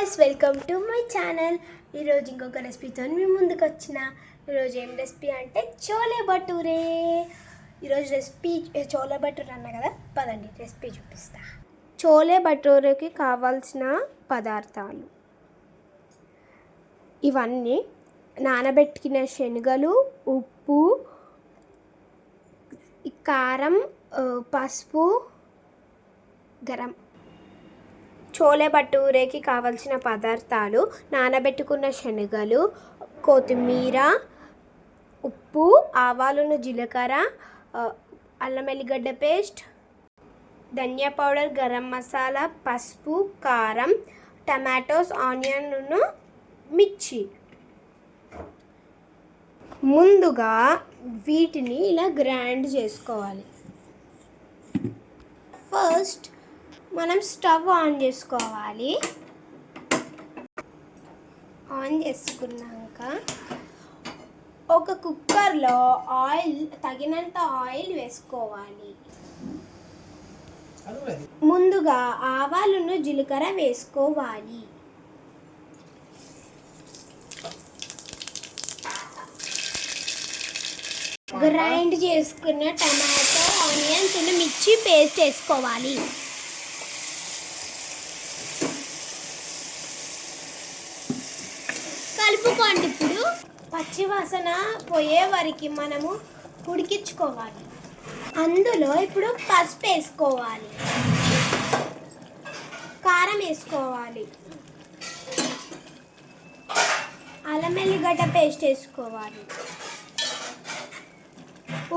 Guys, welcome to my channel. ఈరోజు ఇంకొక రెసిపీతో మీ ముందుకు వచ్చిన. ఈరోజు ఏం రెసిపీ అంటే చోలే భటూరే. ఈరోజు రెసిపీ చోలే భటూరే అన్న కదా, పదండి రెసిపీ చూపిస్తా. చోలే భటూరేకి కావాల్సిన పదార్థాలు ఇవన్నీ: నానబెట్టిన శనగలు, ఉప్పు, కారం, పసుపు, గరం. చోలే భటూరేకి కావలసిన పదార్థాలు: నానబెట్టుకున్న శనగలు, కొత్తిమీర, ఉప్పు, ఆవాలను, జీలకర్ర, అల్లం వెల్లిగడ్డ పేస్ట్, ధనియా పౌడర్, గరం మసాలా, పసుపు, కారం, టమాటోస్, ఆనియన్, మిర్చి. ముందుగా వీటిని ఇలా గ్రైండ్ చేసుకోవాలి. ఫస్ట్ మనం స్టవ్ ఆన్ చేసుకోవాలి. ఆన్ చేసుకున్నాక ఒక కుక్కర్లో తగినంత ఆయిల్ వేసుకోవాలి. ముందుగా ఆవాలను, జీలకర్ర వేసుకోవాలి. గ్రైండ్ చేసుకున్న టమాటో, ఆనియన్స్, మిర్చి పేస్ట్ వేసుకోవాలి. కలుపుకోండి. ఇప్పుడు పచ్చివాసన పోయే వరకు మనము ఉడికించుకోవాలి. అందులో ఇప్పుడు పసుపు వేసుకోవాలి, కారం వేసుకోవాలి, అల్లం వెల్లిగడ్డ పేస్ట్ వేసుకోవాలి,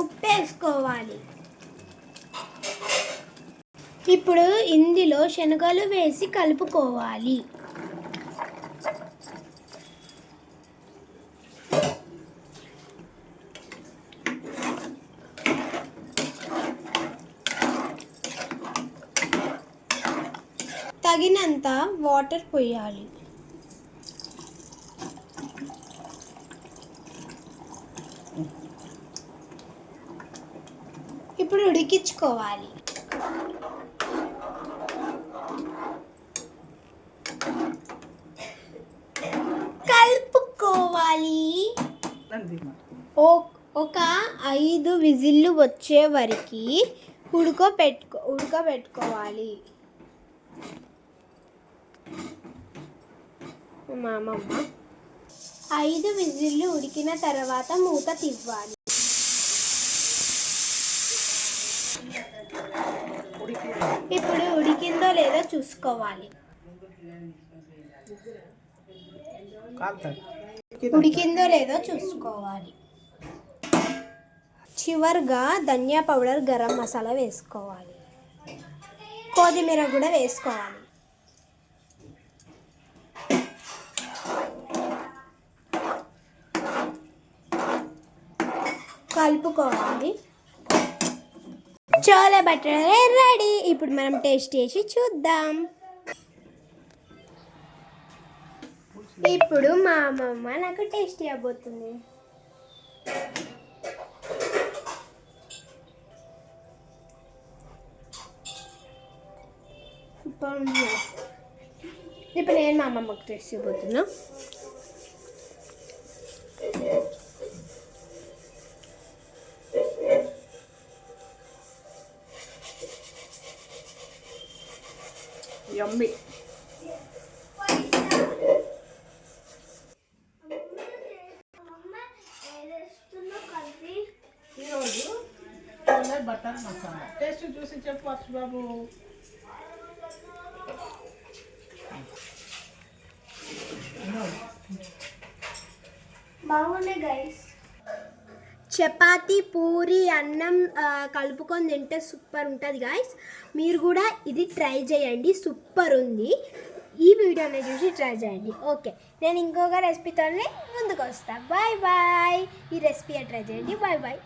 ఉప్పు వేసుకోవాలి. ఇప్పుడు ఇందులో శనగలు వేసి కలుపుకోవాలి. తగినంత వాటర్ పోయాలి. ఇప్పుడు ఉడికించుకోవాలి. కలుపుకోవాలి. ఒక 5 విజిల్లు వచ్చే వరకు ఉడకబెట్టుకోవాలి. మా అమ్మమ్మ 5 విజిల్లు ఉడికిన తర్వాత మూత తివ్వాలి. ఇప్పుడు ఉడికిందో లేదో చూసుకోవాలి. చివరిగా ధనియా పౌడర్, గరం మసాలా వేసుకోవాలి. కొత్తిమీర కూడా వేసుకోవాలి. కలుపుకోవాలి. చోలే భటూరే రెడీ. ఇప్పుడు మనం టేస్ట్ చేసి చూద్దాం. ఇప్పుడు మా అమ్మమ్మ నాకు టేస్ట్ చేయబోతుంది. ఇప్పుడు నేను మా అమ్మమ్మకు టేస్ట్ చేయబోతున్నా. యమ్మీ. ఈరోజు చోలే బటర్ మసాలా టేస్ట్ చూసి చెప్పవచ్చు బాబు. బాగున్నాయి గైస్. చపాతీ, పూరి, అన్నం కలుపుకొని తింటే సూపర్ ఉంటుంది గాయస్. మీరు కూడా ఇది ట్రై చేయండి, సూపర్ ఉంది. ఈ వీడియోని చూసి ట్రై చేయండి. ఓకే, నేను ఇంకొక రెసిపీతోనే ముందుకు వస్తాను. Bye bye. ఈ రెసిపీ ట్రై చేయండి. Bye bye.